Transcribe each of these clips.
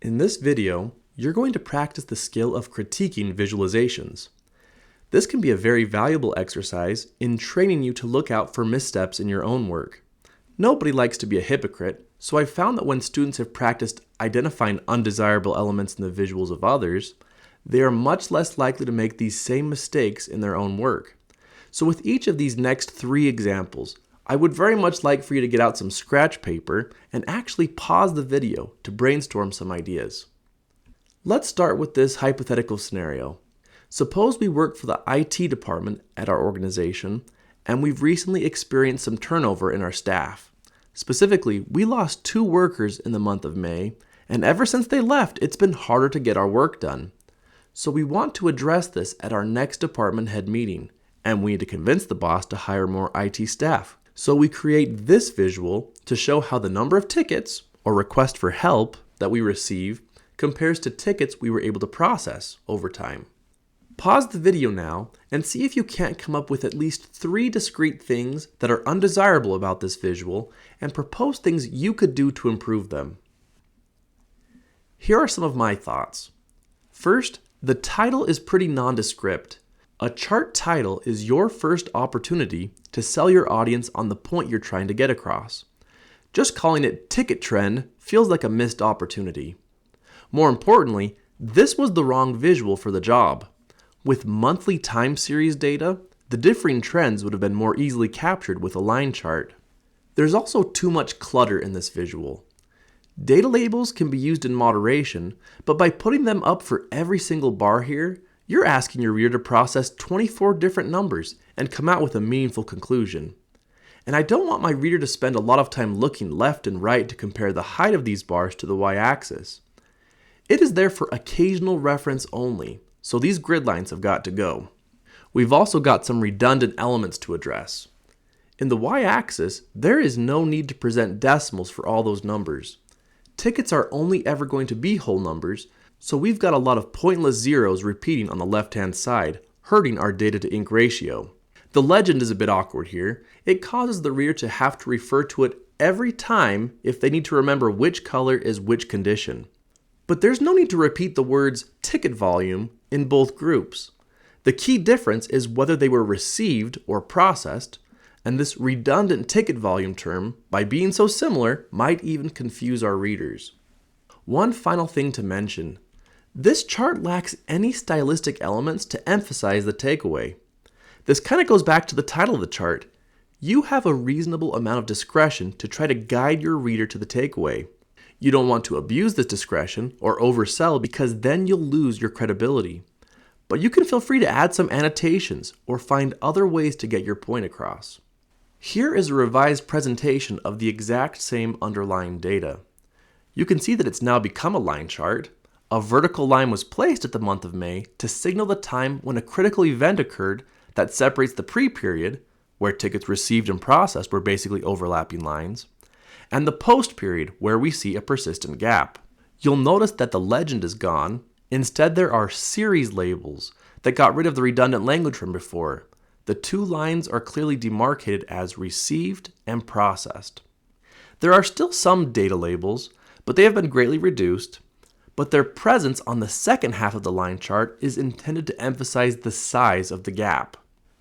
In this video, you're going to practice the skill of critiquing visualizations. This can be a very valuable exercise in training you to look out for missteps in your own work. Nobody likes to be a hypocrite, so I've found that when students have practiced identifying undesirable elements in the visuals of others, they are much less likely to make these same mistakes in their own work. So with each of these next 3 examples, I would very much like for you to get out some scratch paper and actually pause the video to brainstorm some ideas. Let's start with this hypothetical scenario. Suppose we work for the IT department at our organization, and we've recently experienced some turnover in our staff. Specifically, we lost 2 workers in the month of May, and ever since they left, it's been harder to get our work done. So we want to address this at our next department head meeting, and we need to convince the boss to hire more IT staff. So we create this visual to show how the number of tickets, or requests for help, that we receive compares to tickets we were able to process over time. Pause the video now and see if you can't come up with at least 3 discrete things that are undesirable about this visual and propose things you could do to improve them. Here are some of my thoughts. First, the title is pretty nondescript. A chart title is your first opportunity to sell your audience on the point you're trying to get across. Just calling it ticket trend feels like a missed opportunity. More importantly, this was the wrong visual for the job. With monthly time series data, the differing trends would have been more easily captured with a line chart. There's also too much clutter in this visual. Data labels can be used in moderation, but by putting them up for every single bar here, you're asking your reader to process 24 different numbers and come out with a meaningful conclusion. And I don't want my reader to spend a lot of time looking left and right to compare the height of these bars to the y-axis. It is there for occasional reference only, so these grid lines have got to go. We've also got some redundant elements to address. In the y-axis, there is no need to present decimals for all those numbers. Tickets are only ever going to be whole numbers, so we've got a lot of pointless zeros repeating on the left-hand side, hurting our data-to-ink ratio. The legend is a bit awkward here. It causes the reader to have to refer to it every time if they need to remember which color is which condition. But there's no need to repeat the words ticket volume in both groups. The key difference is whether they were received or processed, and this redundant ticket volume term, by being so similar, might even confuse our readers. One final thing to mention. This chart lacks any stylistic elements to emphasize the takeaway. This kind of goes back to the title of the chart. You have a reasonable amount of discretion to try to guide your reader to the takeaway. You don't want to abuse this discretion or oversell because then you'll lose your credibility. But you can feel free to add some annotations or find other ways to get your point across. Here is a revised presentation of the exact same underlying data. You can see that it's now become a line chart. A vertical line was placed at the month of May to signal the time when a critical event occurred that separates the pre-period, where tickets received and processed were basically overlapping lines, and the post-period, where we see a persistent gap. You'll notice that the legend is gone. Instead, there are series labels that got rid of the redundant language from before. The 2 lines are clearly demarcated as received and processed. There are still some data labels, but they have been greatly reduced. But their presence on the second half of the line chart is intended to emphasize the size of the gap.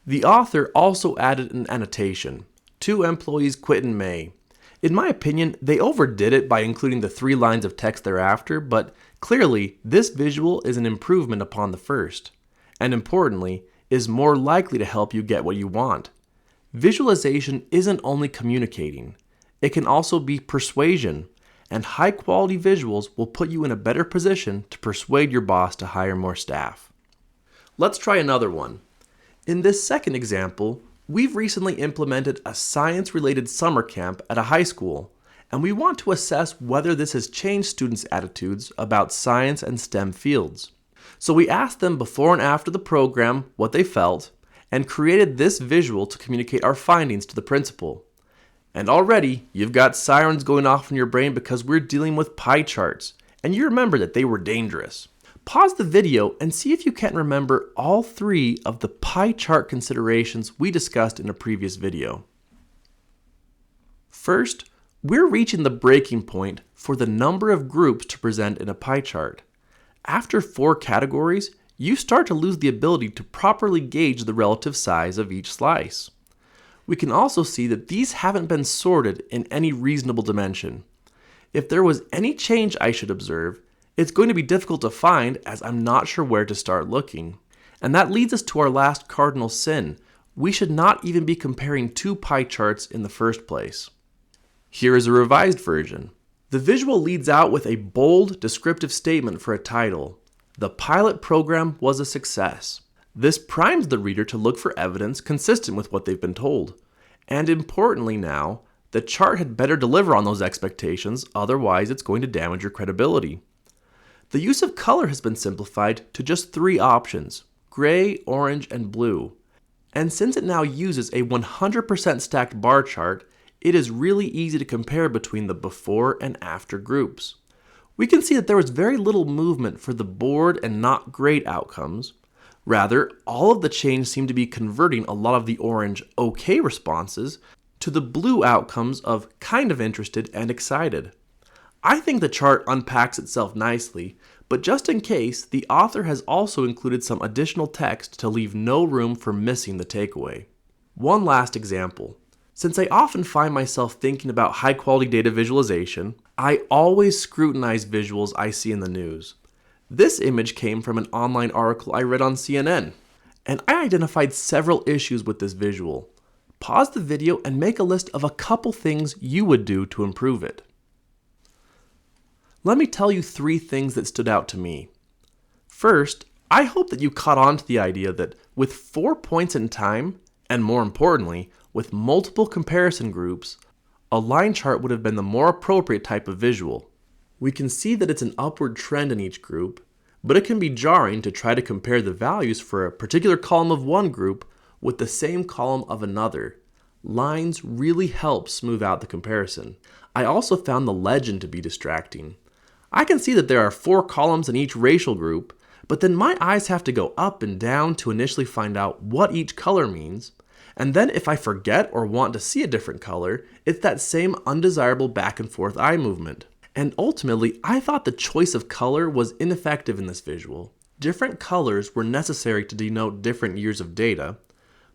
The author also added an annotation. 2 employees quit in May. In my opinion, they overdid it by including the 3 lines of text thereafter, but clearly this visual is an improvement upon the first, and importantly, is more likely to help you get what you want. Visualization isn't only communicating, it can also be persuasion. And high-quality visuals will put you in a better position to persuade your boss to hire more staff. Let's try another one. In this second example, we've recently implemented a science-related summer camp at a high school, and we want to assess whether this has changed students' attitudes about science and STEM fields. So we asked them before and after the program what they felt, and created this visual to communicate our findings to the principal. And already, you've got sirens going off in your brain because we're dealing with pie charts, and you remember that they were dangerous. Pause the video and see if you can remember all 3 of the pie chart considerations we discussed in a previous video. First, we're reaching the breaking point for the number of groups to present in a pie chart. After 4 categories, you start to lose the ability to properly gauge the relative size of each slice. We can also see that these haven't been sorted in any reasonable dimension. If there was any change I should observe, it's going to be difficult to find as I'm not sure where to start looking. And that leads us to our last cardinal sin. We should not even be comparing 2 pie charts in the first place. Here is a revised version. The visual leads out with a bold, descriptive statement for a title. The pilot program was a success. This primes the reader to look for evidence consistent with what they've been told. And importantly now, the chart had better deliver on those expectations, otherwise it's going to damage your credibility. The use of color has been simplified to just 3 options: gray, orange, and blue. And since it now uses a 100% stacked bar chart, it is really easy to compare between the before and after groups. We can see that there was very little movement for the bored and not great outcomes. Rather, all of the change seemed to be converting a lot of the orange okay responses to the blue outcomes of kind of interested and excited. I think the chart unpacks itself nicely, but just in case, the author has also included some additional text to leave no room for missing the takeaway. One last example. Since I often find myself thinking about high-quality data visualization, I always scrutinize visuals I see in the news. This image came from an online article I read on CNN, and I identified several issues with this visual. Pause the video and make a list of a couple things you would do to improve it. Let me tell you 3 things that stood out to me. First, I hope that you caught on to the idea that with 4 points in time, and more importantly, with multiple comparison groups, a line chart would have been the more appropriate type of visual. We can see that it's an upward trend in each group, but it can be jarring to try to compare the values for a particular column of one group with the same column of another. Lines really help smooth out the comparison. I also found the legend to be distracting. I can see that there are 4 columns in each racial group, but then my eyes have to go up and down to initially find out what each color means. And then if I forget or want to see a different color, it's that same undesirable back and forth eye movement. And ultimately, I thought the choice of color was ineffective in this visual. Different colors were necessary to denote different years of data,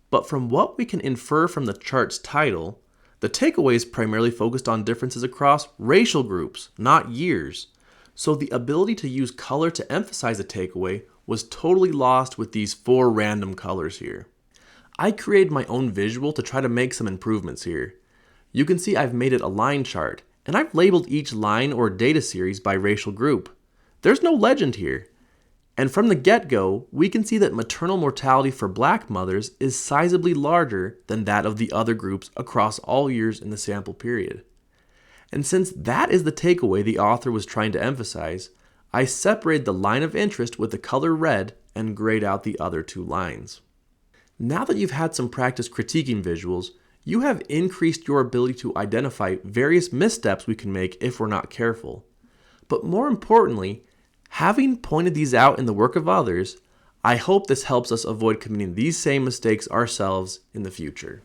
but from what we can infer from the chart's title, the takeaway is primarily focused on differences across racial groups, not years. So the ability to use color to emphasize a takeaway was totally lost with these 4 random colors here. I created my own visual to try to make some improvements here. You can see I've made it a line chart, and I've labeled each line or data series by racial group. There's no legend here. And from the get-go, we can see that maternal mortality for Black mothers is sizably larger than that of the other groups across all years in the sample period. And since that is the takeaway the author was trying to emphasize, I separated the line of interest with the color red and grayed out the other 2 lines. Now that you've had some practice critiquing visuals, you have increased your ability to identify various missteps we can make if we're not careful. But more importantly, having pointed these out in the work of others, I hope this helps us avoid committing these same mistakes ourselves in the future.